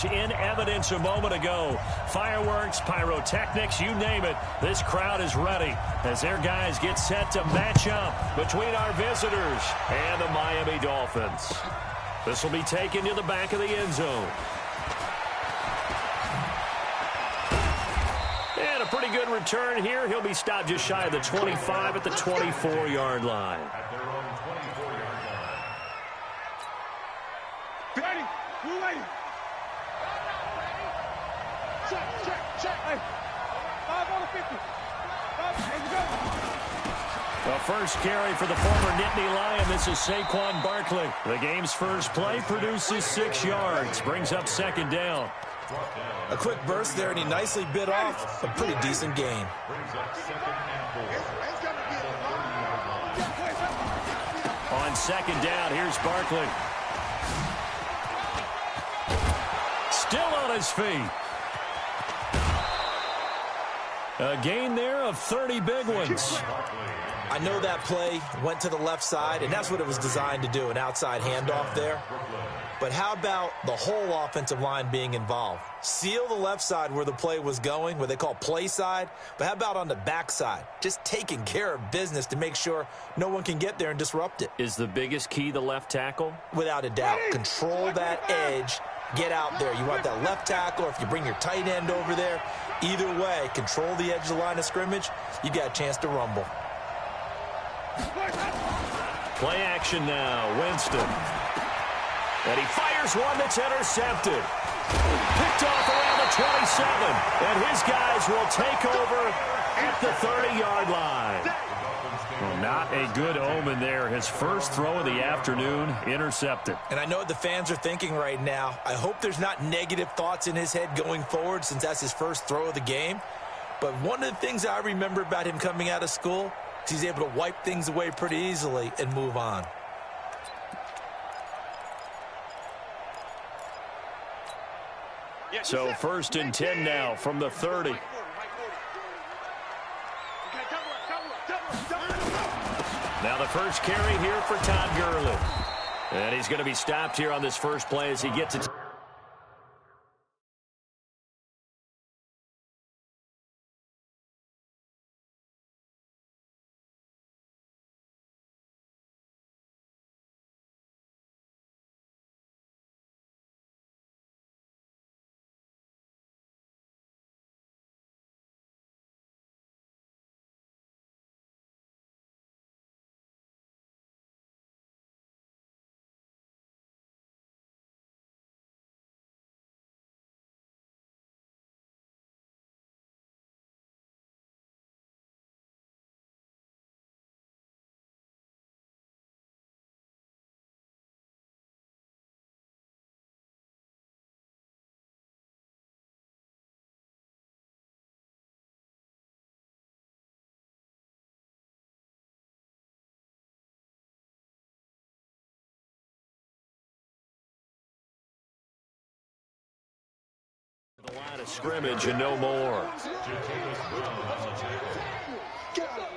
In evidence a moment ago. Fireworks, pyrotechnics, you name it. This crowd is ready as their guys get set to match up between our visitors and the Miami Dolphins. This will be taken to the back of the end zone. And a pretty good return here. He'll be stopped just shy of the 25 at the 24-yard line. At their own 24-yard line. Ready? We're ready. Check. Hey, 5 on the 50. The first carry for the former Nittany Lion. This is Saquon Barkley. The game's first play produces 6 yards. Brings up second down. A quick burst there, and he nicely bit off a pretty decent gain. On second down, here's Barkley. Still on his feet. A gain there of 30 big ones. I know that play went to the left side, and that's what it was designed to do, an outside handoff there. But how about the whole offensive line being involved? Seal the left side where the play was going, what they call play side, but how about on the back side? Just taking care of business to make sure no one can get there and disrupt it. Is the biggest key the left tackle? Without a doubt. Control that edge. Get out there. You want that left tackle, or if you bring your tight end over there, either way, control the edge of the line of scrimmage, you got a chance to rumble. Play action now, Winston. And he fires one that's intercepted. Picked off around the 27. And his guys will take over at the 30-yard line. Well, not a good omen there. His first throw of the afternoon, intercepted. And I know what the fans are thinking right now. I hope there's not negative thoughts in his head going forward since that's his first throw of the game. But one of the things I remember about him coming out of school is he's able to wipe things away pretty easily and move on. So first and 10 now from the 30. Now the first carry here for Todd Gurley. And he's going to be stopped here on this first play as he gets it. The line of scrimmage and no more.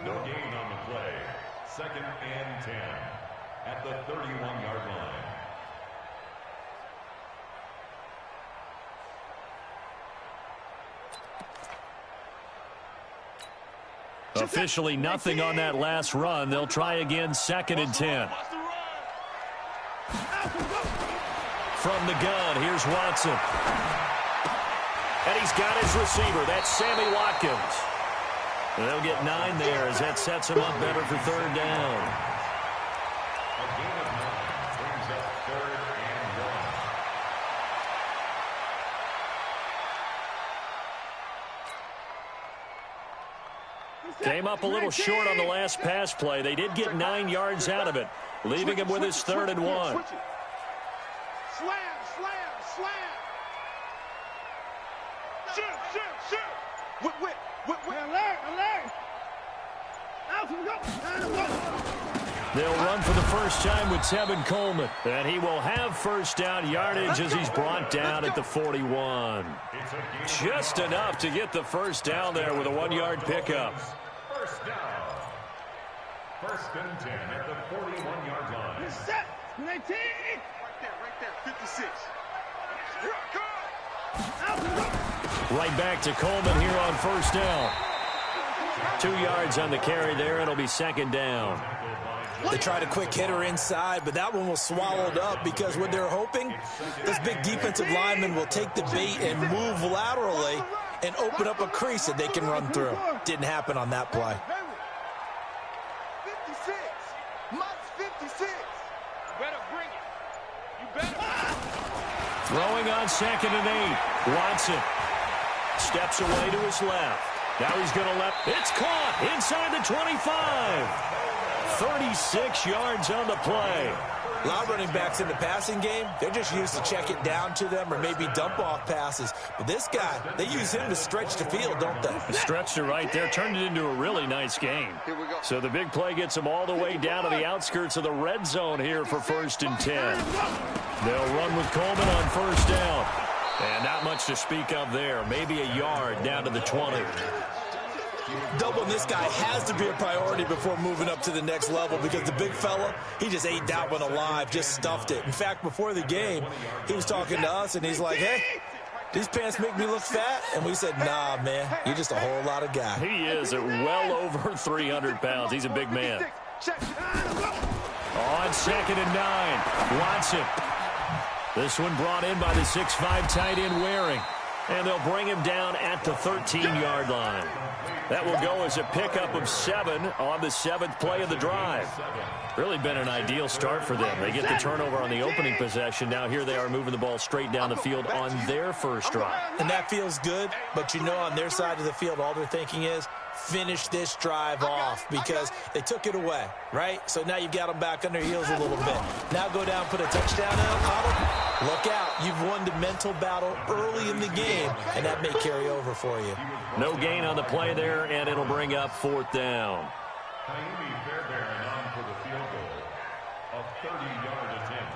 No gain on the play. Second and 10 at the 31-yard line. Officially nothing on that last run. They'll try again, second and 10. From the gun, here's Watson. And he's got his receiver. That's Sammy Watkins. And they'll get 9 there as that sets him up better for third down. A gain of 9 brings up third and 1. Came up a little short on the last pass play. They did get 9 yards out of it, leaving him with his third and 1. Slam. Shoot. Whip. Alert. Out we go. They'll run for the first time with Tevin Coleman. And he will have first down yardage as he's brought down at the 41. Just enough to get the first down there with a 1-yard pickup. First down. First and 10 at the 41-yard line. Set. 19. Right there. 56. Here I come. Right back to Coleman here on first down. 2 yards on the carry there. It'll be second down. They tried a quick hitter inside, but that one was swallowed up because what they're hoping, this big defensive lineman will take the bait and move laterally and open up a crease that they can run through. Didn't happen on that play. 56. Mike's 56. You better bring it. You better. Throwing on 2nd and 8. Watson steps away to his left. Now he's going to left. It's caught inside the 25. 36 yards on the play. A lot of running backs in the passing game, they're just used to check it down to them or maybe dump off passes. But this guy, they use him to stretch the field, don't they? Stretched it right there, turned it into a really nice game. So the big play gets them all the way down to the outskirts of the red zone here for 1st and 10. They'll run with Coleman on first down. And not much to speak of there. Maybe a yard down to the 20. Doubling this guy has to be a priority before moving up to the next level because the big fella, he just ate that one alive, just stuffed it. In fact, before the game, he was talking to us, and he's like, hey, these pants make me look fat? And we said, nah, man, you're just a whole lot of guy. He is at well over 300 pounds. He's a big man. On 2nd and 9, Watson. This one brought in by the 6'5" tight end Waring. And they'll bring him down at the 13-yard line. That will go as a pickup of 7 on the 7th play of the drive. Really been an ideal start for them. They get the turnover on the opening possession. Now here they are moving the ball straight down the field on their first drive. And that feels good, but you know on their side of the field, all they're thinking is, finish this drive off because they took it away, right? So now you've got them back on their heels a little bit. Now go down, put a touchdown on them. Look out. You've won the mental battle early in the game, and that may carry over for you. No gain on the play there, and it'll bring up 4th down. Fairbairn on for the field goal. A 30-yard attempt.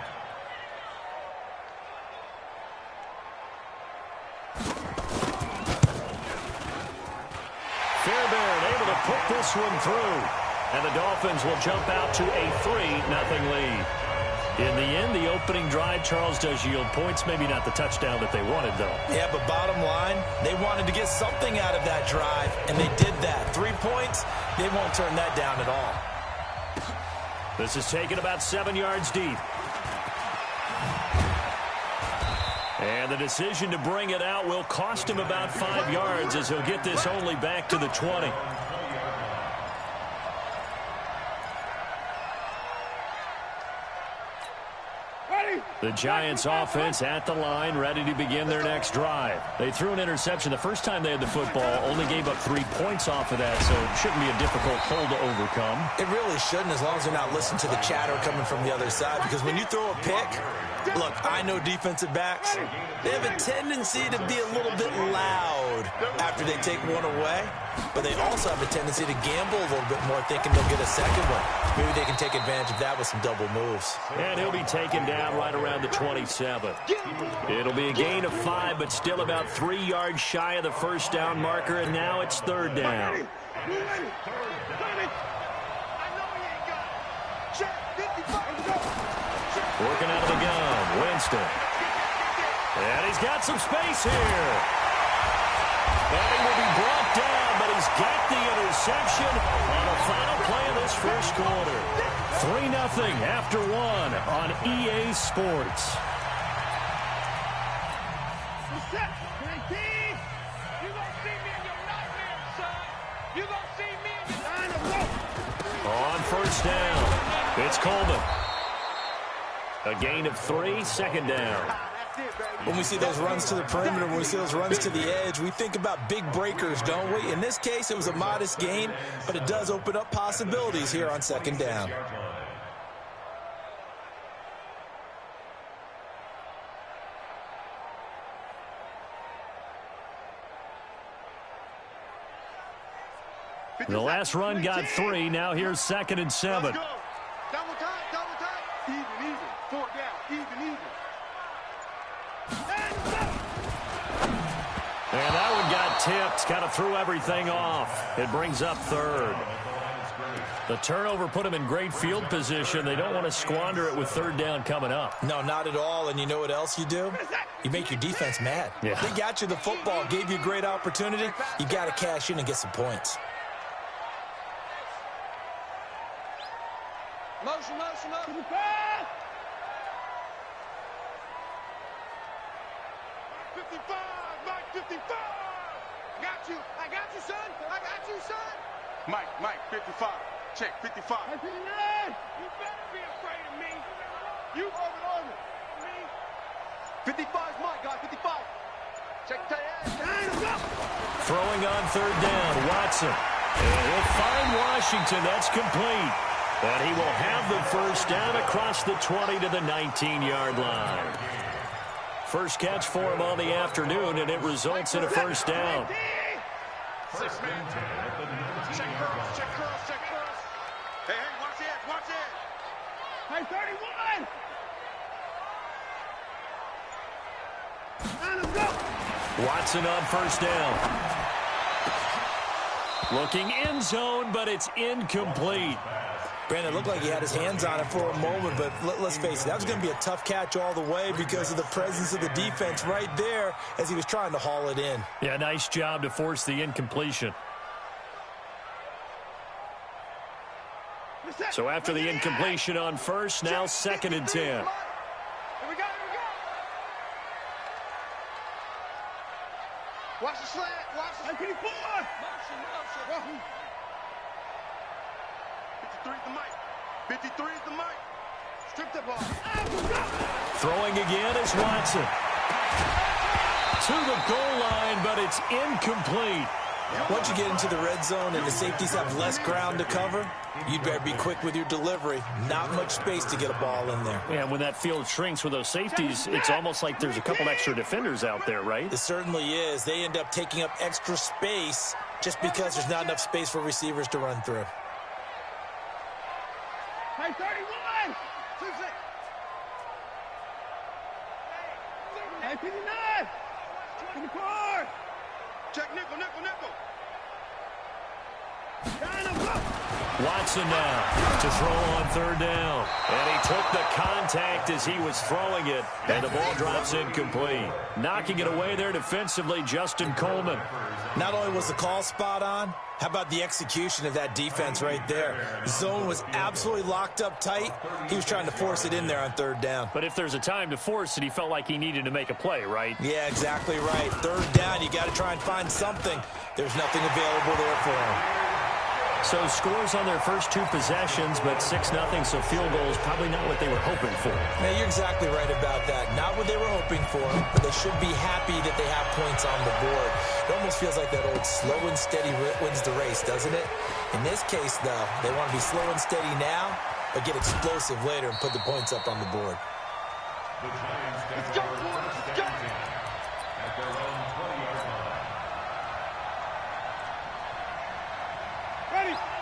Fairbairn able to put this one through. And the Dolphins will jump out to a 3-0 lead. In the end, the opening drive, Charles, does yield points. Maybe not the touchdown that they wanted, though. Yeah, but bottom line, they wanted to get something out of that drive, and they did that. 3 points, they won't turn that down at all. This is taken about 7 yards deep. And the decision to bring it out will cost him about 5 yards as he'll get this only back to the 20. The Giants offense at the line, ready to begin their next drive. They threw an interception the first time they had the football, only gave up 3 points off of that, so it shouldn't be a difficult hole to overcome. It really shouldn't, as long as they're not listening to the chatter coming from the other side, because when you throw a pick, look, I know defensive backs, they have a tendency to be a little bit loud after they take one away, but they also have a tendency to gamble a little bit more, thinking they'll get a second one. Maybe they can take advantage of that with some double moves. And he'll be taken down right around the 27. It'll be a gain of 5, but still about 3 yards shy of the first down marker, and now it's 3rd down. Working out of the gun, Winston. And he's got some space here. And he will be brought down, but he's got the interception on the final play of this first quarter. 3-0 after 1 on EA Sports. On first down, it's Coleman. A gain of 3, 2nd down. When we see those runs to the perimeter, when we see those runs to the edge, we think about big breakers, don't we? In this case, it was a modest gain, but it does open up possibilities here on 2nd down. The last run got 3. Now here's 2nd and 7. Double time. Even. 4 down. Even. And that one got tipped. Kind of threw everything off. It brings up 3rd. The turnover put them in great field position. They don't want to squander it with 3rd down coming up. No, not at all. And you know what else you do? You make your defense mad. Yeah. They got you the football, gave you a great opportunity. You got to cash in and get some points. Motion, motion, motion. 55, Mike 55. I got you, son. I got you, son. Mike 55. Check 55. 59. You better be afraid of me. You over me. 55's Mike, guys. 55. Check the ass. Throwing on third down, Watson. And he'll find Washington. That's complete. And he will have the first down across the 20 to the 19-yard line. First catch for him on the afternoon, and it results in a first down. First and 10 at the 19-yard line. Check curls. Hey, watch it. Hey, 31. Watson on first down. Looking end zone, but it's incomplete. Brandon, it looked like he had his hands on it for a moment, but let's face it, that was going to be a tough catch all the way because of the presence of the defense right there as he was trying to haul it in. Yeah, nice job to force the incompletion. So after the incompletion on first, now second and 10. Here we go. Watch the slant. Watch the 54. Motion. 53 is the mic. Strip the ball. Throwing again is Watson. To the goal line, but it's incomplete. Once you get into the red zone and the safeties have less ground to cover, you'd better be quick with your delivery. Not much space to get a ball in there. Yeah, when that field shrinks with those safeties, it's almost like there's a couple extra defenders out there, right? It certainly is. They end up taking up extra space just because there's not enough space for receivers to run through. Hey, 31. 26. Hey, 59. 24. Check nickel. Watson now to throw on third down. And he took the contact as he was throwing it. And the ball drops incomplete. Knocking it away there defensively, Justin Coleman. Not only was the call spot on, how about the execution of that defense right there? Zone was absolutely locked up tight. He was trying to force it in there on third down. But if there's a time to force it, he felt like he needed to make a play, right? Yeah, exactly right. Third down, you got to try and find something. There's nothing available there for him. So scores on their first two possessions, but 6-0, so field goal is probably not what they were hoping for. Now, you're exactly right about that. Not what they were hoping for, but they should be happy that they have points on the board. It almost feels like that old slow and steady wins the race, doesn't it? In this case, though, they want to be slow and steady now, but get explosive later and put the points up on the board. The Giants get their first and 10 at their own 20-yard line.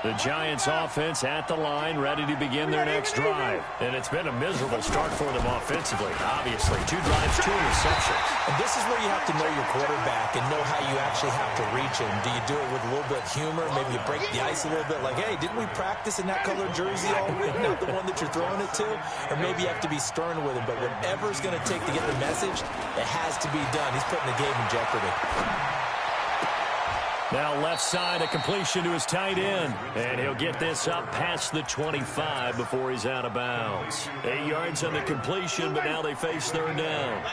The Giants offense at the line, ready to begin their next drive. And it's been a miserable start for them offensively, obviously. 2 drives, 2 interceptions. And this is where you have to know your quarterback and know how you actually have to reach him. Do you do it with a little bit of humor? Maybe you break the ice a little bit like, hey, didn't we practice in that colored jersey all week, not the one that you're throwing it to? Or maybe you have to be stern with him. But whatever it's going to take to get the message, it has to be done. He's putting the game in jeopardy. Now left side, a completion to his tight end. And he'll get this up past the 25 before he's out of bounds. 8 yards on the completion, but now they face third down.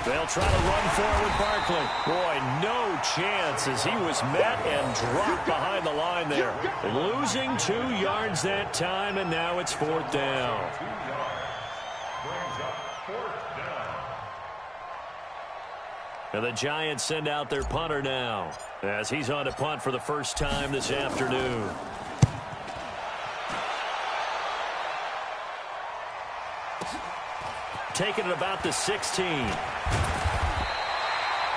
They'll try to run forward with Barkley. Boy, no chance as he was met and dropped behind the line there. Losing 2 yards that time, and now it's fourth down. And the Giants send out their punter now as he's on to punt for the first time this afternoon. Taking it about the 16.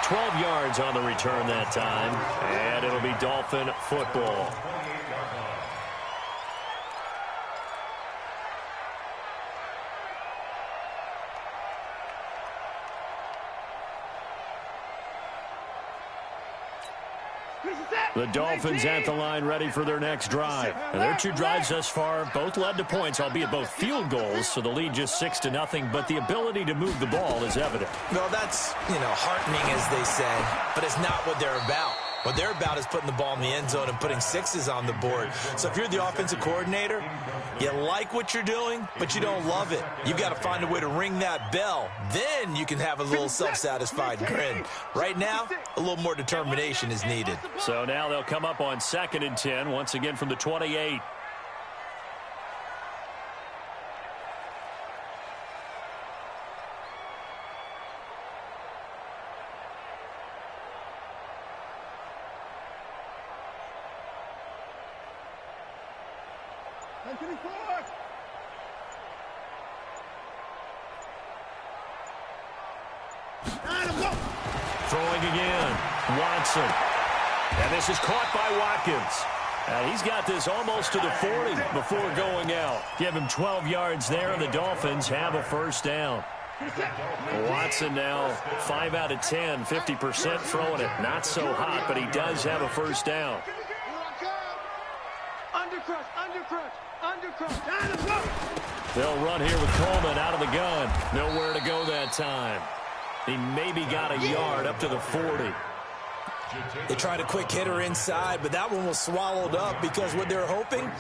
12 yards on the return that time, and it'll be Dolphin football. The Dolphins at the line ready for their next drive. And their two drives thus far both led to points, albeit both field goals, so the lead just 6-0, but the ability to move the ball is evident. Well, that's, heartening, as they say, but it's not what they're about. What they're about is putting the ball in the end zone and putting sixes on the board. So if you're the offensive coordinator, you like what you're doing, but you don't love it. You've got to find a way to ring that bell. Then you can have a little self-satisfied grin. Right now, a little more determination is needed. So now they'll come up on 2nd and 10, once again from the 28. Throwing again, Watson. And this is caught by Watkins. He's got this almost to the 40 before going out. Give him 12 yards there, and the Dolphins have a first down. Watson now 5 out of 10, 50% throwing it. Not so hot, but he does have a first down. They'll run here with Coleman out of the gun. Nowhere to go that time. He maybe got a yard up to the 40. They tried a quick hitter inside, but that one was swallowed up because what they're hoping,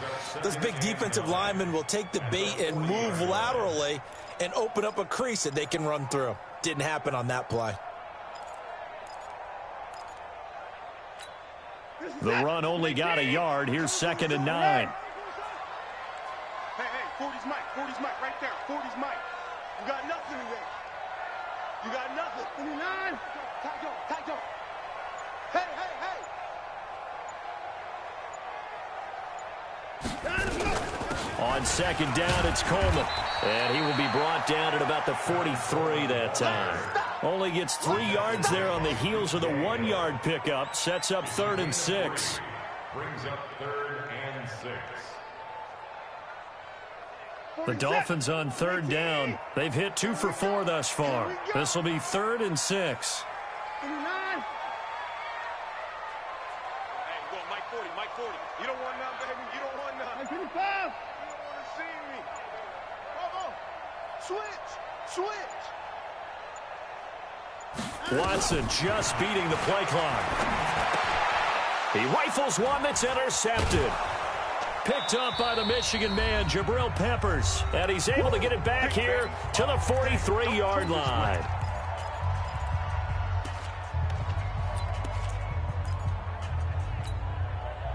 those big defensive linemen will take the bait and move laterally and open up a crease that they can run through. Didn't happen on that play. The run only got a yard. Here's 2nd and 9. Hey, 40's Mike, right there. 40's Mike. You got nothing in there. You got nothing. 29. Tight on. Hey. On 2nd down, it's Coleman. And he will be brought down at about the 43 that time. Only gets 3 yards there on the heels of the 1-yard pickup. Sets up 3rd and 6. Brings up 3rd and 6. The Dolphins on 3rd down. They've hit 2 for 4 thus far. This will be 3rd and 6. Hey, go, Mike 40. You don't want none, baby. You don't want none. 55. You don't want to see me. Come on. Switch. Watson just beating the play clock. He rifles one that's intercepted. Picked up by the Michigan man, Jabril Peppers. And he's able to get it back here to the 43-yard line.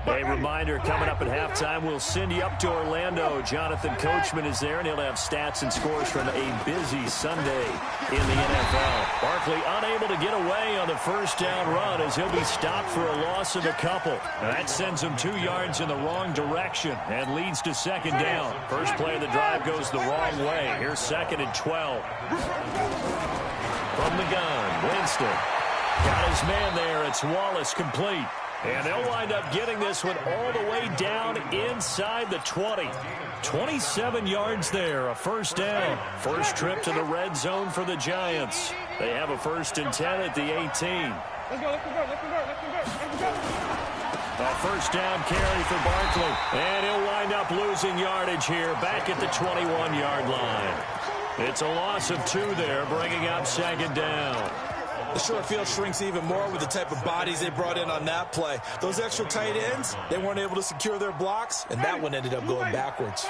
A reminder, coming up at halftime, we'll send you up to Orlando. Jonathan Coachman is there, and he'll have stats and scores from a busy Sunday in the NFL. Barkley unable to get away on the first down run as he'll be stopped for a loss of a couple. That sends him 2 yards in the wrong direction and leads to 2nd down. First play of the drive goes the wrong way. Here's 2nd and 12. From the gun, Winston. Got his man there. It's Wallace complete. And they'll wind up getting this one all the way down inside the 20. 27 yards there, a first down. First trip to the red zone for the Giants. They have a 1st and 10 at the 18. Let's go. A first down carry for Barkley. And he'll wind up losing yardage here back at the 21-yard line. It's a loss of 2 there, bringing up 2nd down. The short field shrinks even more with the type of bodies they brought in on that play. Those extra tight ends, they weren't able to secure their blocks, and that one ended up going backwards.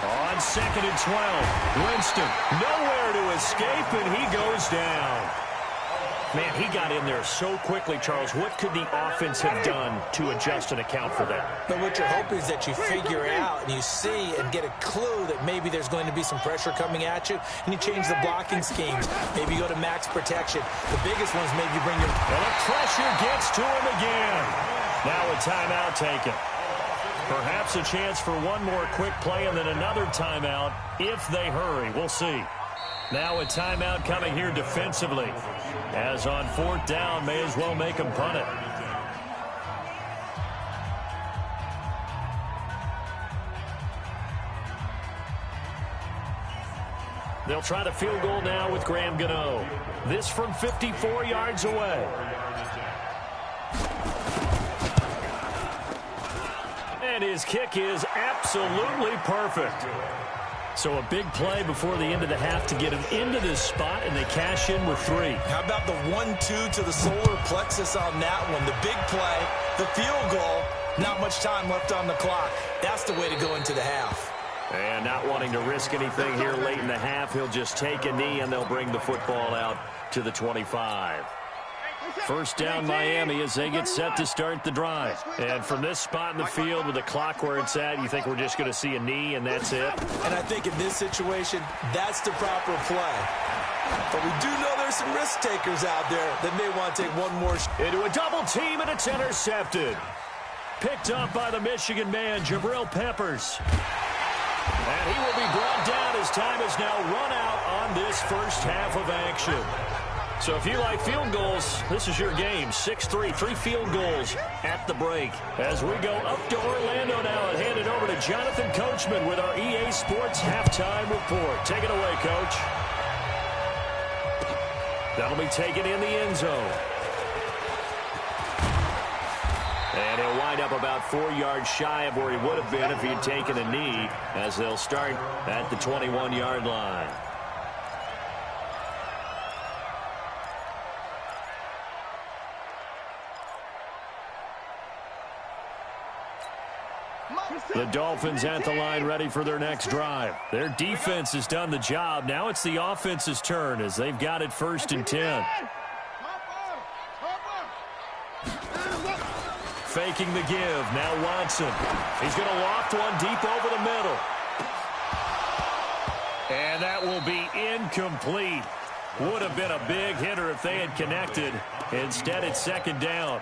On 2nd and 12, Winston nowhere to escape, and he goes down. Man, he got in there so quickly, Charles. What could the offense have done to adjust and account for that? But what you're hoping is that you figure out and you see and get a clue that maybe there's going to be some pressure coming at you, and you change the blocking schemes. Maybe you go to max protection. The biggest ones maybe bring your... And the pressure gets to him again. Now a timeout taken. Perhaps a chance for one more quick play and then another timeout if they hurry. We'll see. Now a timeout coming here defensively. As on 4th down, may as well make them punt it. They'll try the field goal now with Graham Gano. This from 54 yards away. And his kick is absolutely perfect. So a big play before the end of the half to get him into this spot, and they cash in with 3. How about the 1-2 to the solar plexus on that one? The big play, the field goal, not much time left on the clock. That's the way to go into the half. And not wanting to risk anything here late in the half, he'll just take a knee, and they'll bring the football out to the 25. First down, Miami, as they get set to start the drive. And from this spot in the field with the clock where it's at, you think we're just going to see a knee and that's it? And I think in this situation, that's the proper play. But we do know there's some risk takers out there that may want to take one more. Into a double team, and it's intercepted. Picked up by the Michigan man, Jabril Peppers. And he will be brought down as time is now run out on this first half of action. So if you like field goals, this is your game. 6-3, 3 field goals at the break. As we go up to Orlando now and hand it over to Jonathan Coachman with our EA Sports halftime report. Take it away, Coach. That'll be taken in the end zone. And he'll wind up about 4 yards shy of where he would have been if he had taken a knee, as they'll start at the 21-yard line. The Dolphins at the line ready for their next drive. Their defense has done the job. Now it's the offense's turn as they've got it 1st and 10. Faking the give. Now Watson. He's going to loft one deep over the middle. And that will be incomplete. Would have been a big hitter if they had connected. Instead, it's 2nd down.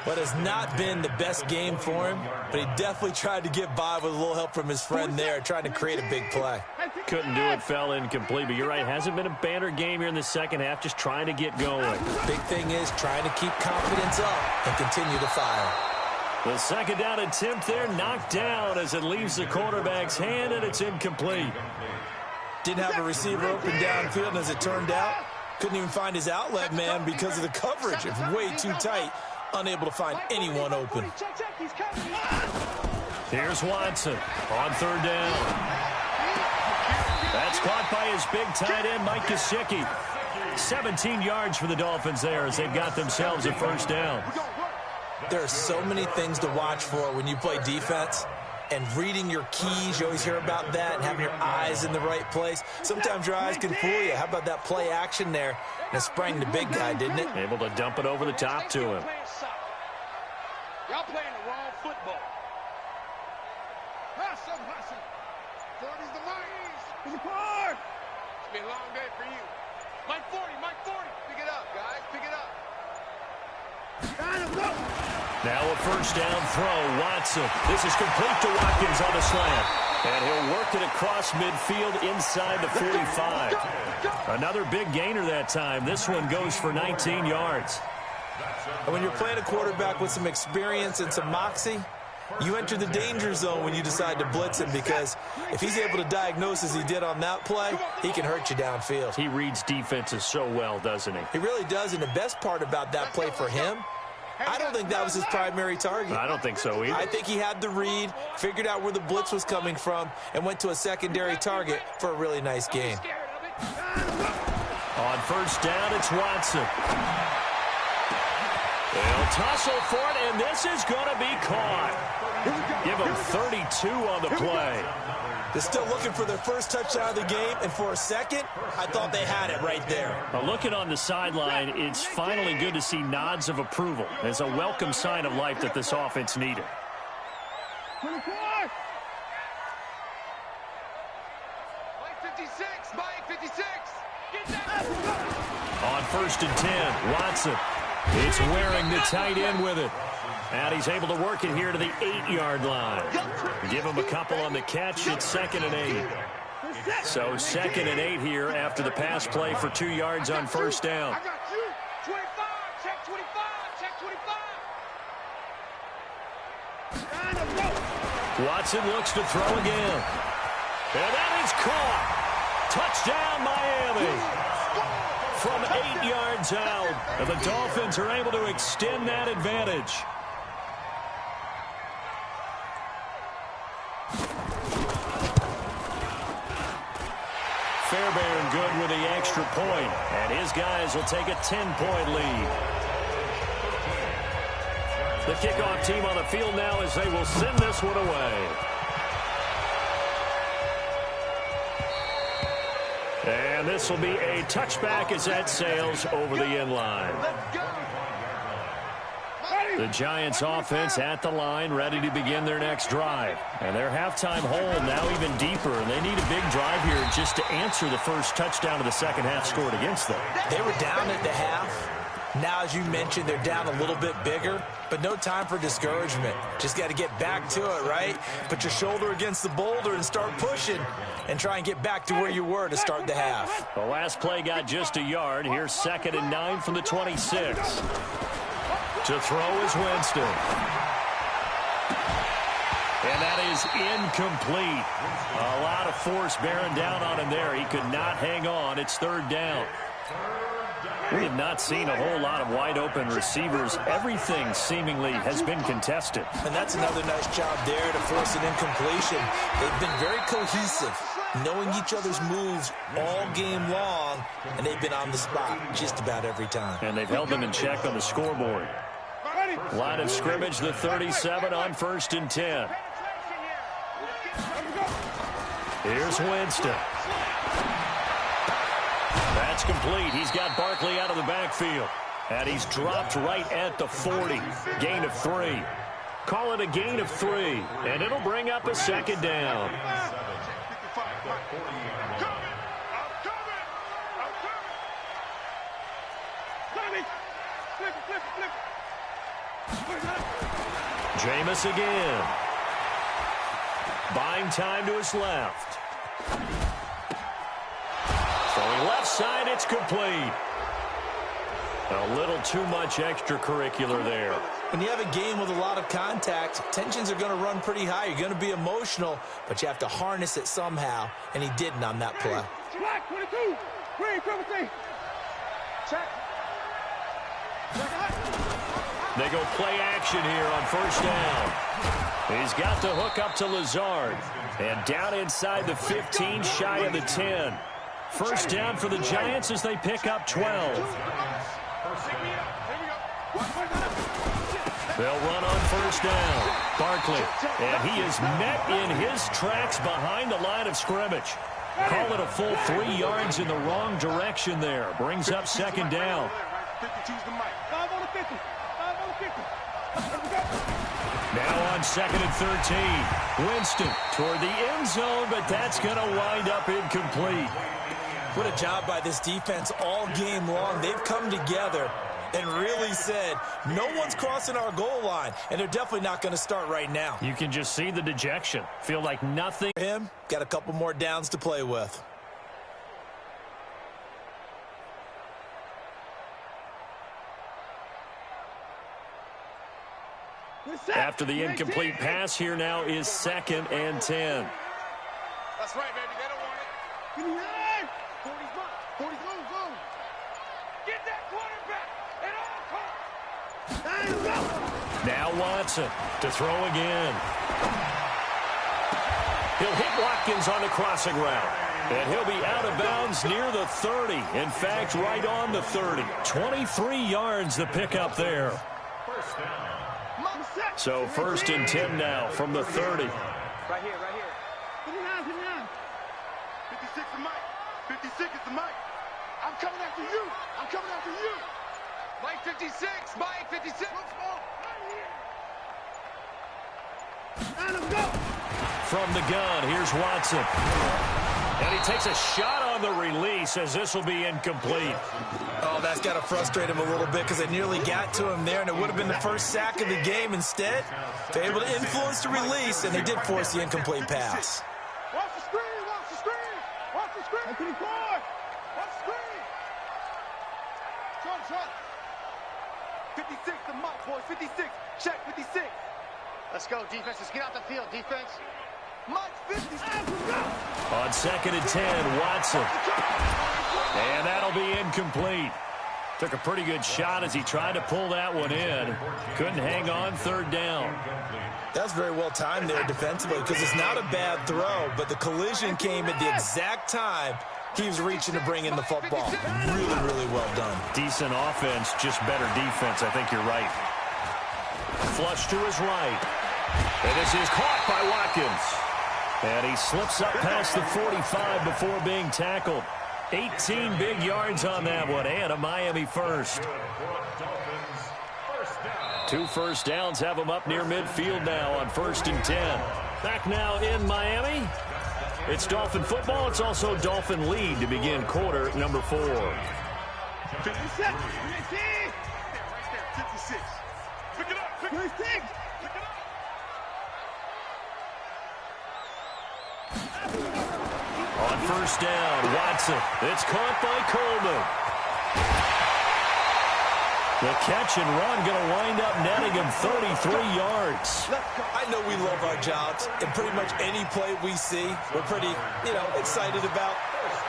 But it's not been the best game for him, but he definitely tried to get by with a little help from his friend there, trying to create a big play. Couldn't do it, fell incomplete, but you're right, hasn't been a banner game here in the second half, just trying to get going. Big thing is trying to keep confidence up and continue to fire. The 2nd down attempt there knocked down as it leaves the quarterback's hand, and it's incomplete. Didn't have a receiver open downfield, and as it turned out, couldn't even find his outlet man because of the coverage. It's way too tight. Unable to find anyone open. Here's Watson on 3rd down. That's caught by his big tight end, Mike Gesicki. 17 yards for the Dolphins there as they've got themselves a 1st down. There are so many things to watch for when you play defense. And reading your keys, you always hear about that, and having your eyes in the right place. Sometimes your eyes can fool you. How about that play action there? And it sprang the big guy, didn't it? Able to dump it over the top to him. Y'all playing the wrong football. Hustle. 40's the mice. It's been a long day for you. Mike 40. Pick it up, guys. Pick it up. Now a 1st down throw, Watson. This is complete to Watkins on the slant. And he'll work it across midfield inside the 45. Another big gainer that time. This one goes for 19 yards. And when you're playing a quarterback with some experience and some moxie, you enter the danger zone when you decide to blitz him, because if he's able to diagnose as he did on that play, he can hurt you downfield. He reads defenses so well, doesn't he? He really does, and the best part about that play for him, I don't think that was his primary target. I don't think so either. I think he had the read, figured out where the blitz was coming from, and went to a secondary target for a really nice gain. On 1st down, it's Watson. They'll tussle for it, and this is going to be caught. Give them 32 on the play. They're still looking for their first touchdown of the game, and for a second, I thought they had it right there. Now looking on the sideline, it's finally good to see nods of approval. It's a welcome sign of life that this offense needed. Mike 56. Get that. On 1st and 10, Watson. It's wearing the tight end with it. And he's able to work it here to the 8-yard line. Give him a couple on the catch. It's 2nd and 8. So 2nd and 8 here after the pass play for 2 yards on 1st down. I got you. 25. Check 25. Watson looks to throw again. And that is caught. Touchdown, Miami. From 8 yards out, and the Dolphins are able to extend that advantage. Fairbairn good with the extra point, and his guys will take a 10-point lead. The kickoff team on the field now as they will send this one away. And this will be a touchback as that sails over the end line. The Giants offense at the line, ready to begin their next drive. And their halftime hole now even deeper, and they need a big drive here just to answer the first touchdown of the second half scored against them. They were down at the half. Now, as you mentioned, they're down a little bit bigger, but no time for discouragement. Just got to get back to it, right? Put your shoulder against the boulder and start pushing and try and get back to where you were to start the half. The last play got just a yard. Here's 2nd and 9 from the 26. To throw is Winston. And that is incomplete. A lot of force bearing down on him there. He could not hang on. It's 3rd down. We have not seen a whole lot of wide-open receivers. Everything seemingly has been contested. And that's another nice job there to force an incompletion. They've been very cohesive, knowing each other's moves all game long, and they've been on the spot just about every time. And they've held them in check on the scoreboard. Line of scrimmage, the 37 on 1st and 10. Here's Winston. That's complete. He's got Barkley out of the backfield. And he's dropped right at the 40. Gain of 3. Call it a gain of 3. And it'll bring up a 2nd down. Jameis again. Buying time to his left. Throwing left side, it's complete. A little too much extracurricular there. When you have a game with a lot of contact, tensions are going to run pretty high. You're going to be emotional, but you have to harness it somehow, and he didn't on that play. Black 22. Green 17. Check. They go play action here on 1st down. He's got the hook up to Lazard. And down inside the 15, shy of the 10. 1st down for the Giants as they pick up 12. They'll run on 1st down. Barkley. And he is met in his tracks behind the line of scrimmage. Call it a full 3 yards in the wrong direction there. Brings up 2nd down. 52's the mic. 5 on the 50. 5 on the 50. Now on 2nd and 13. Winston toward the end zone, but that's going to wind up incomplete. What a job by this defense all game long. They've come together and really said, no one's crossing our goal line, and they're definitely not going to start right now. You can just see the dejection. Feel like nothing. Him, got a couple more downs to play with. After the incomplete pass, here now is 2nd and 10. That's right, baby. They don't want it. Give me that. 40's mine. 40's low. Get that quarterback at all costs. Now Watson to throw again. He'll hit Watkins on the crossing route. And he'll be out of bounds near the 30. In fact, right on the 30. 23 yards the pickup there. So 1st and 10 now from the 30. Right here. 59. 56 is Mike. 56 is the Mike. I'm coming after you. Mike 56. Mike 56. Let him go. From the gun, here's Watson. And he takes a shot on the release as this will be incomplete. Oh, that's got to frustrate him a little bit because they nearly got to him there, and it would have been the first sack of the game. Instead, they're able to influence the release, and they did force the incomplete pass. Watch the screen. 54. Watch the screen. Shot. 56 the Mike, boys. 56. Check 56. Let's go, defense. Let's get out the field, defense. On 2nd and 10, Watson. And that'll be incomplete. Took a pretty good shot as he tried to pull that one in. Couldn't hang on 3rd down. That's very well timed there defensively because it's not a bad throw, but the collision came at the exact time he was reaching to bring in the football. Really, really well done. Decent offense, just better defense. I think you're right. Flush to his right. And this is caught by Watkins. And he slips up past the 45 before being tackled. 18 big yards on that one, and a Miami first. 2 first downs have them up near midfield now on 1st and 10. Back now in Miami. It's Dolphin football. It's also Dolphin lead to begin quarter number 4. 56. Pick it up. 56. On 1st down, Watson. It's caught by Coleman. The catch and run going to wind up netting him 33 yards. I know we love our jobs, and pretty much any play we see, we're pretty, excited about.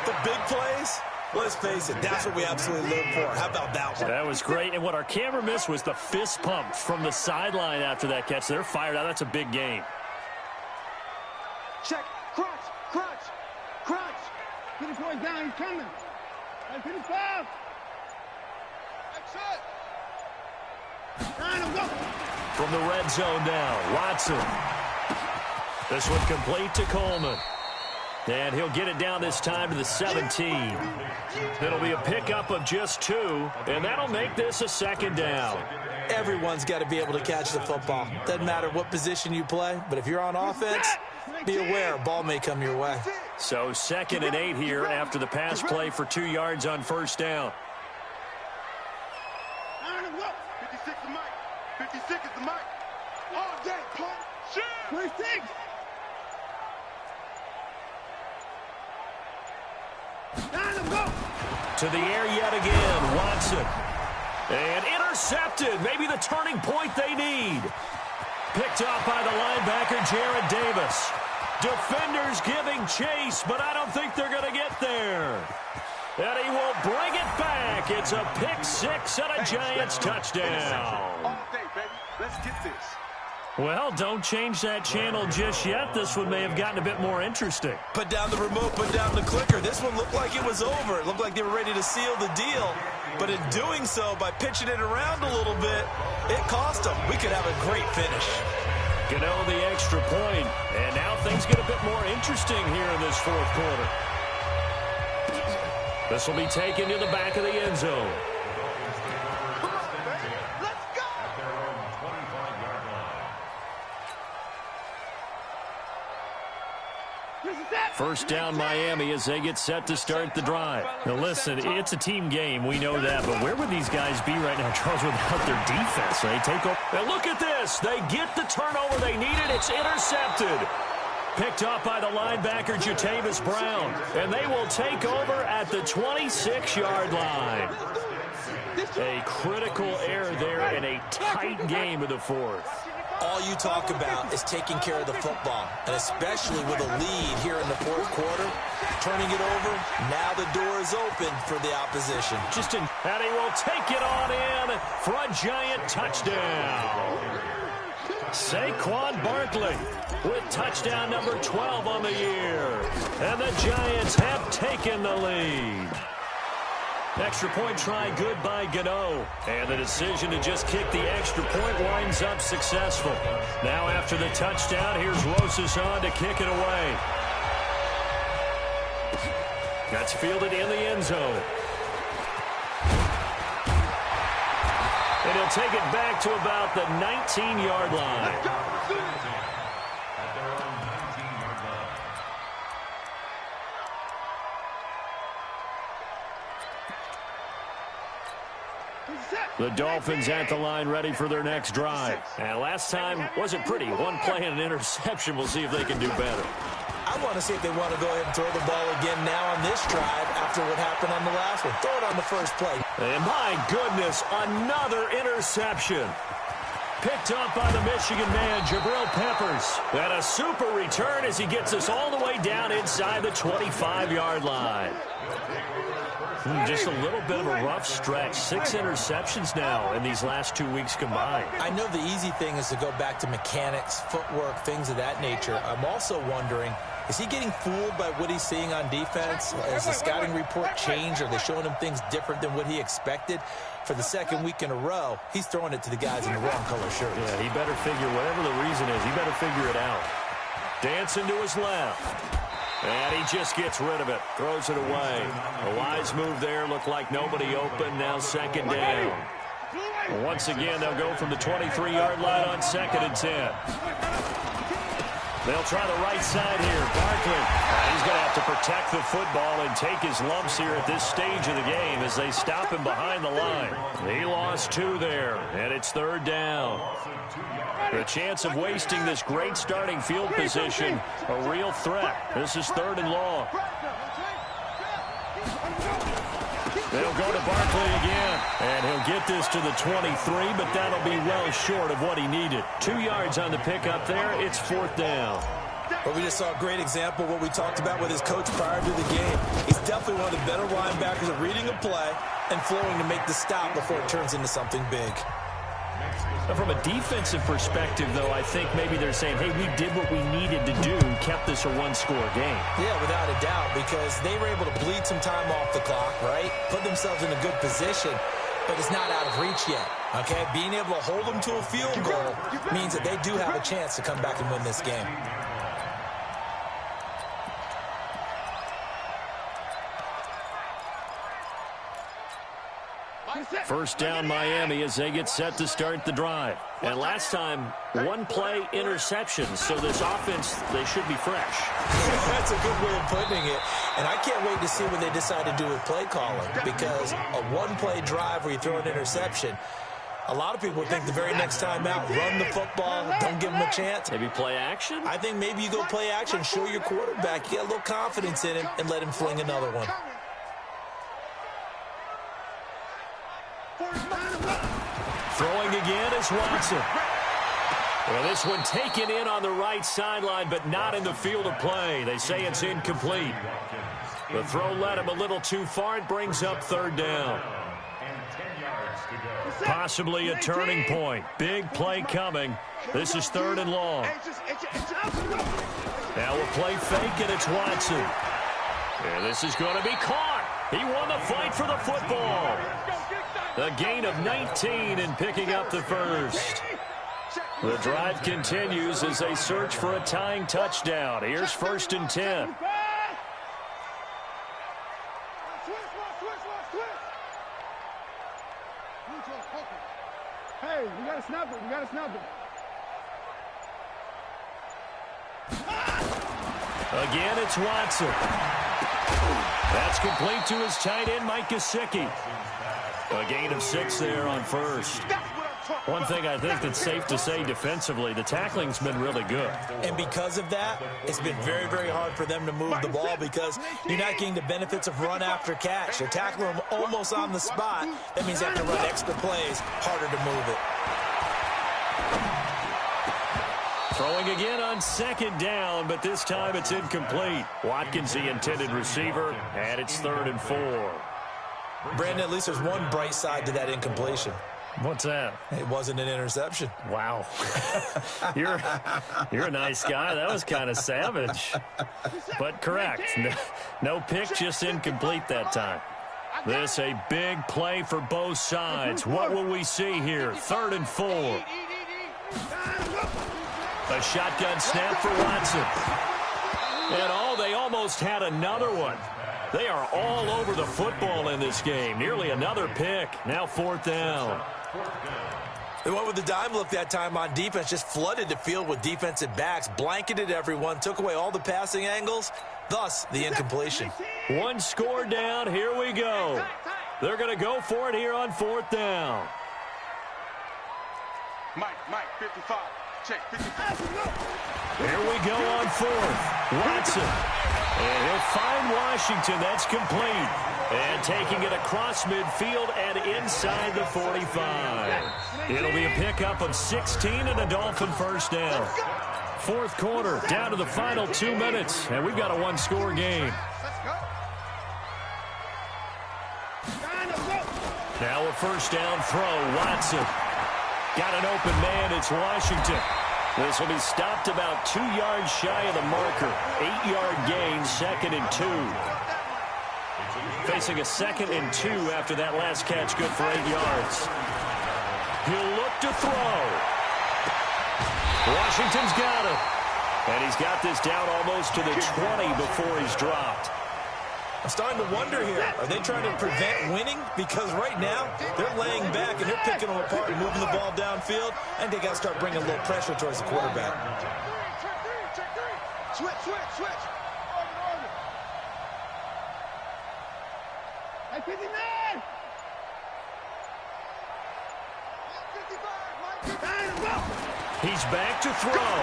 The big plays, let's face it, that's what we absolutely live for. How about that one? That was great, and what our camera missed was the fist pump from the sideline after that catch. They're fired out. That's a big game. Check. Crunch. Finish one down. He's coming. Finish 5. That's it. From the red zone now, Watson. This one complete to Coleman. And he'll get it down this time to the 17. It'll be a pickup of just 2, and that'll make this a 2nd down. Everyone's got to be able to catch the football. Doesn't matter what position you play, but if you're on offense, be aware a ball may come your way. So 2nd and 8 here after the pass play for 2 yards on 1st down. 56 is Mike. 56 is the Mike. All day, Paul. 26. To the air yet again, Watson. And intercepted. Maybe the turning point they need. Picked off by the linebacker, Jared Davis. Defenders giving chase, but I don't think they're going to get there. And he will bring it back. It's a pick 6 and a Giants touchdown. All day, baby. Let's get this. Well, don't change that channel just yet. This one may have gotten a bit more interesting. Put down the remote, put down the clicker. This one looked like it was over. It looked like they were ready to seal the deal. But in doing so, by pitching it around a little bit, it cost them. We could have a great finish. Gano the extra point. And now things get a bit more interesting here in this 4th quarter. This will be taken to the back of the end zone. First down Miami as they get set to start the drive. Now listen, it's a team game, we know that, but where would these guys be right now, Charles, without their defense? They take over. Now look at this. They get the turnover they needed. It's intercepted. Picked up by the linebacker, Jatavis Brown. And they will take over at the 26-yard line. A critical error there in a tight game of the 4th. All you talk about is taking care of the football, and especially with a lead here in the 4th quarter, turning it over, now the door is open for the opposition. And he will take it on in for a Giant touchdown. Saquon Barkley with touchdown number 12 on the year. And the Giants have taken the lead. Extra point try good by Gano. And the decision to just kick the extra point winds up successful. Now after the touchdown, here's Rosas on to kick it away. That's fielded in the end zone. And he'll take it back to about the 19-yard line. The Dolphins at the line ready for their next drive. And last time wasn't pretty. One play and an interception. We'll see if they can do better. I want to see if they want to go ahead and throw the ball again now on this drive after what happened on the last one. Throw it on the first play. And my goodness, another interception. picked up by the Michigan man, Jabril Peppers. And a super return as he gets us all the way down inside the 25-yard line. Just a little bit of a rough stretch. 6 interceptions now in these last 2 weeks combined. I know the easy thing is to go back to mechanics, footwork, things of that nature. I'm also wondering, is he getting fooled by what he's seeing on defense? Has the scouting report changed? Are they showing him things different than what he expected? For the second week in a row, he's throwing it to the guys in the wrong color shirts. Yeah, he better figure, whatever the reason is, he better figure it out. Dancing to his left. And he just gets rid of it. Throws it away. A wise move there. Looked like nobody open. Now second down. Once again, they'll go from the 23-yard line on 2nd and 10. They'll try the right side here. Barkley. He's going to have to protect the football and take his lumps here at this stage of the game as they stop him behind the line. He lost 2 there, and it's 3rd down. The chance of wasting this great starting field position, a real threat. This is 3rd and long. They'll go to Barkley again, and he'll get this to the 23, but that'll be well short of what he needed. 2 yards on the pickup there. It's 4th down. But we just saw a great example of what we talked about with his coach prior to the game. He's definitely one of the better linebackers at reading a play and flowing to make the stop before it turns into something big. From a defensive perspective, though, I think maybe they're saying, hey, we did what we needed to do, kept this a one-score game. Yeah, without a doubt, because they were able to bleed some time off the clock, right? Put themselves in a good position, but it's not out of reach yet, okay? Being able to hold them to a field goal means that they do have a chance to come back and win this game. First down, Miami, as they get set to start the drive. And last time, 1-play interception. So this offense, they should be fresh. That's a good way of putting it. And I can't wait to see what they decide to do with play calling. Because a 1-play drive where you throw an interception, a lot of people think the very next time out, run the football, don't give them a chance. Maybe play action? I think maybe you go play action, show your quarterback, you get a little confidence in him, and let him fling another one. Throwing again is Watson. Well, this one taken in on the right sideline, but not in the field of play. They say it's incomplete. The throw led him a little too far. It brings up 3rd down. Possibly a turning point. Big play coming. This is 3rd and long. Now a play fake, and it's Watson. And this is going to be caught. He won the fight for the football. A gain of 19 and picking up the first. The drive continues as they search for a tying touchdown. Here's 1st and 10. Hey, we got to snap it. We got to snap it. Again, it's Watson. That's complete to his tight end, Mike Gesicki. A gain of 6 there on first. One thing I think that's safe to say defensively, the tackling's been really good. And because of that, it's been very, very hard for them to move the ball because you're not getting the benefits of run after catch. They're tackling them almost on the spot. That means they have to run extra plays, harder to move it. Throwing again on 2nd down, but this time it's incomplete. Watkins, the intended receiver, and it's 3rd and 4. Brandon, at least there's one bright side to that incompletion. What's that? It wasn't an interception. Wow. You're a nice guy. That was kind of savage. But correct. No pick, just incomplete that time. This a big play for both sides. What will we see here? 3rd and 4. A shotgun snap for Watson. And they almost had another one. They are all over the football in this game. Nearly another pick. Now 4th down. They went with the dime look that time on defense, just flooded the field with defensive backs, blanketed everyone, took away all the passing angles, thus the incompletion. 1 score down. Here we go. They're going to go for it here on 4th down. Mike, 55. Check 55. Here we go on fourth. Watson. And he'll find Washington. That's complete. And taking it across midfield and inside the 45. It'll be a pickup of 16 and a Dolphin first down. Fourth quarter, down to the final 2 minutes. And we've got a one-score game. Now a first down throw. Watson. Got an open man. It's Washington. This will be stopped about 2 yards shy of the marker. 8-yard gain, 2nd and 2. Facing a 2nd and 2 after that last catch, good for 8 yards. He'll look to throw. Washington's got it. And he's got this down almost to the 20 before he's dropped. I'm starting to wonder here, are they trying to prevent winning? Because right now, they're laying back and they're picking them apart and moving the ball downfield. I think they got to start bringing a little pressure towards the quarterback. Check three. Switch. Hey, 59. 55. He's back to throw.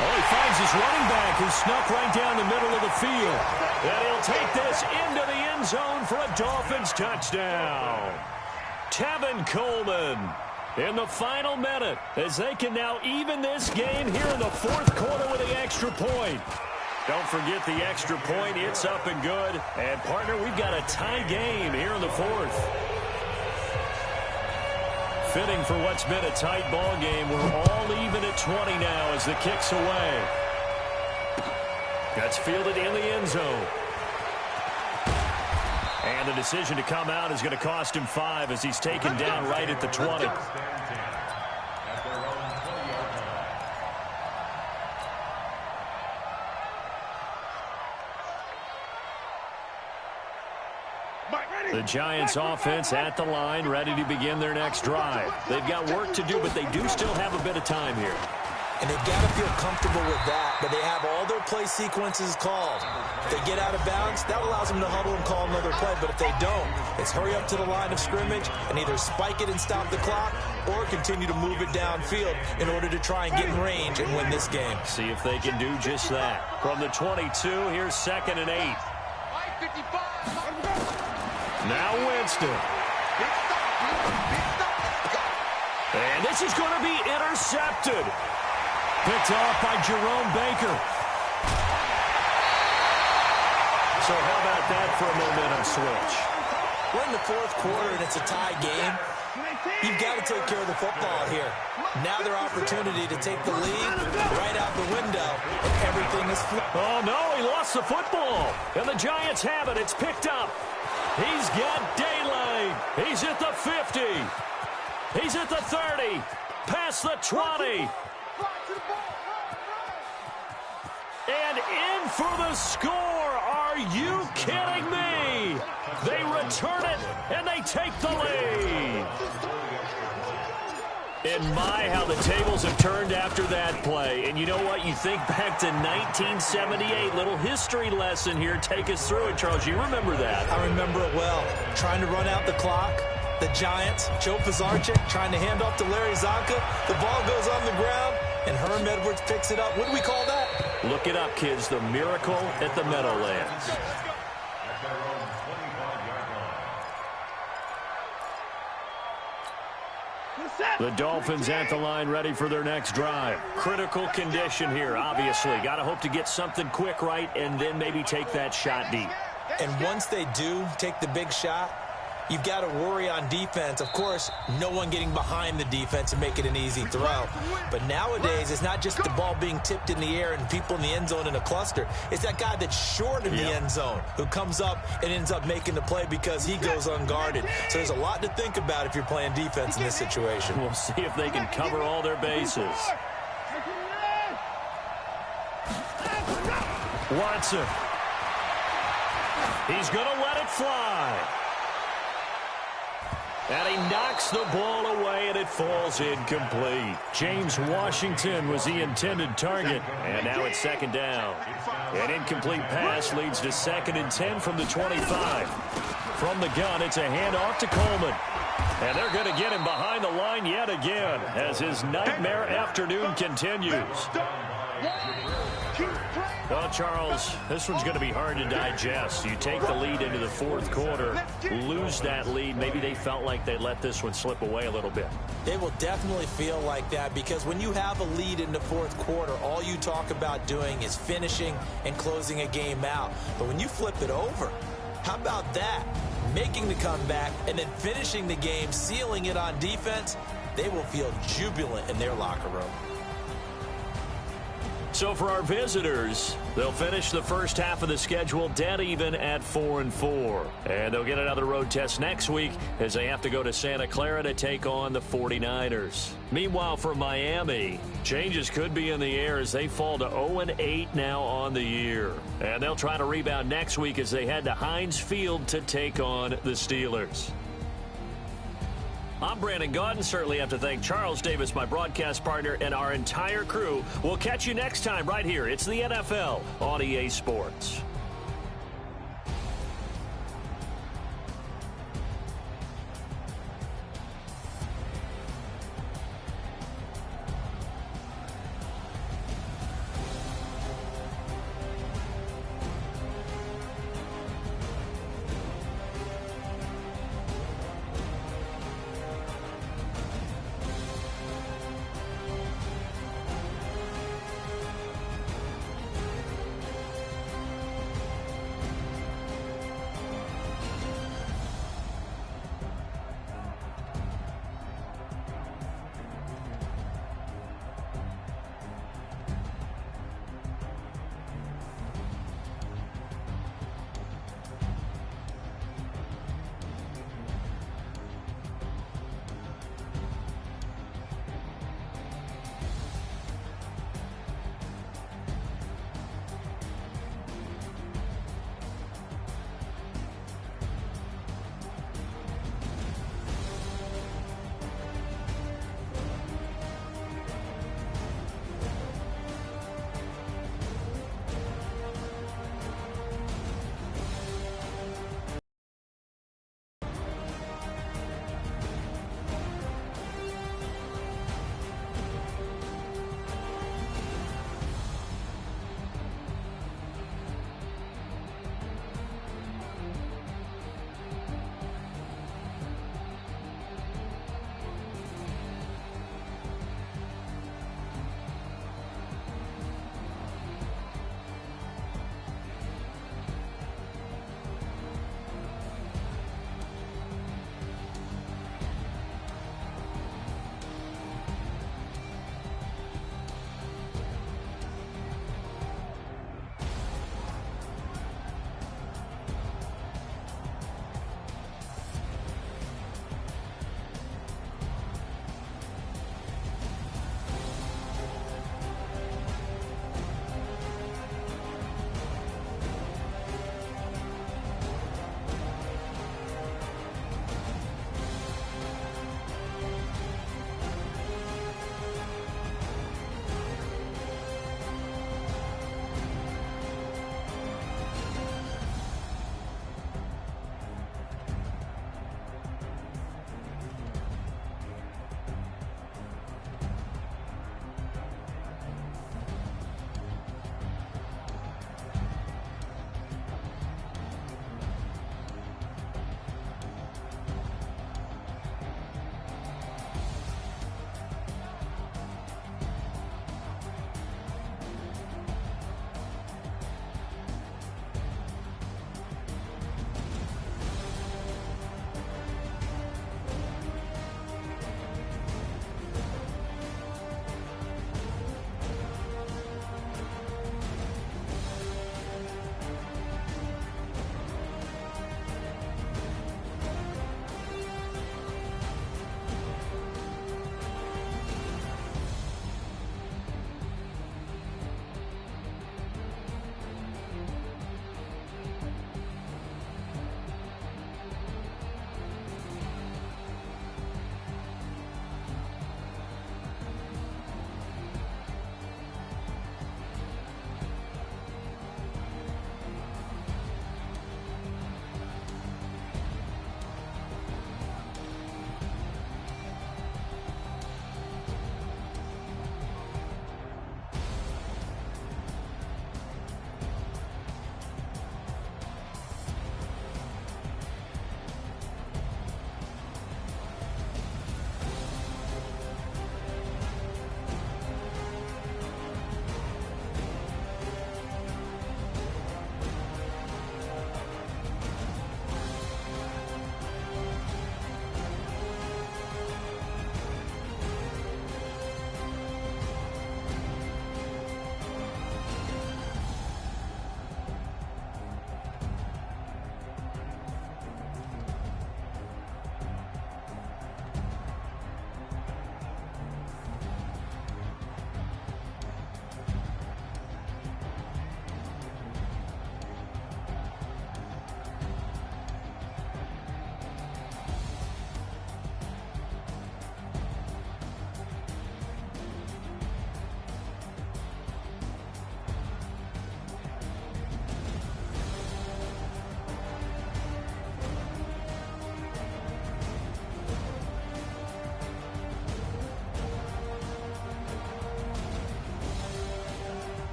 Oh, he finds his running back who snuck right down the middle of the field. And he'll take this into the end zone for a Dolphins touchdown. Tevin Coleman in the final minute as they can now even this game here in the fourth quarter with the extra point. Don't forget the extra point. It's up and good. And, partner, we've got a tie game here in the fourth. Fitting for what's been a tight ball game. We're all even at 20 now as the kick's away. That's fielded in the end zone. And the decision to come out is going to cost him 5 as he's taken down right at the 20. The Giants offense at the line, ready to begin their next drive. They've got work to do, but they do still have a bit of time here. And they've got to feel comfortable with that, but they have all their play sequences called. If they get out of bounds, that allows them to huddle and call another play, but if they don't, it's hurry up to the line of scrimmage and either spike it and stop the clock or continue to move it downfield in order to try and get in range and win this game. See if they can do just that. From the 22, here's 2nd and 8. Now Winston. And this is going to be intercepted. Picked off by Jerome Baker. So how about that for a momentum switch? We're in the fourth quarter and it's a tie game. You've got to take care of the football here. Now their opportunity to take the lead right out the window, and everything is flipped. Oh, no, he lost the football. And the Giants have it. It's picked up. He's got daylight. He's at the 50. He's at the 30. Past the 20. And in for the score. Are you kidding me? They return it, and they take the lead. And my, how the tables have turned after that play. And you know what? You think back to 1978. Little history lesson here. Take us through it, Charles. You remember that. I remember it well. Trying to run out the clock. The Giants, Joe Pizarczyk trying to hand off to Larry Zonka. The ball goes on the ground, and Herm Edwards picks it up. What do we call that? Look it up, kids. The miracle at the Meadowlands. The Dolphins at the line, ready for their next drive. Critical condition here, obviously. Got to hope to get something quick right and then maybe take that shot deep. And once they do take the big shot, you've got to worry on defense. Of course, no one getting behind the defense and make it an easy throw. But nowadays, it's not just the ball being tipped in the air and people in the end zone in a cluster. It's that guy that's short in the end zone who comes up and ends up making the play because he goes unguarded. So there's a lot to think about if you're playing defense in this situation. We'll see if they can cover all their bases. Watson. He's going to let it fly. And he knocks the ball away, and it falls incomplete. James Washington was the intended target, and now it's 2nd down. An incomplete pass leads to 2nd and 10 from the 25. From the gun, it's a handoff to Coleman. And they're going to get him behind the line yet again as his nightmare afternoon continues. Well, Charles, this one's going to be hard to digest. You take the lead into the fourth quarter, lose that lead. Maybe they felt like they let this one slip away a little bit. They will definitely feel like that because when you have a lead in the fourth quarter, all you talk about doing is finishing and closing a game out. But when you flip it over, how about that? Making the comeback and then finishing the game, sealing it on defense, they will feel jubilant in their locker room. So for our visitors, they'll finish the first half of the schedule dead even at 4-4. And they'll get another road test next week as they have to go to Santa Clara to take on the 49ers. Meanwhile, for Miami, changes could be in the air as they fall to 0-8 now on the year. And they'll try to rebound next week as they head to Heinz Field to take on the Steelers. I'm Brandon Gaudin. Certainly have to thank Charles Davis, my broadcast partner, and our entire crew. We'll catch you next time right here. It's the NFL on EA Sports.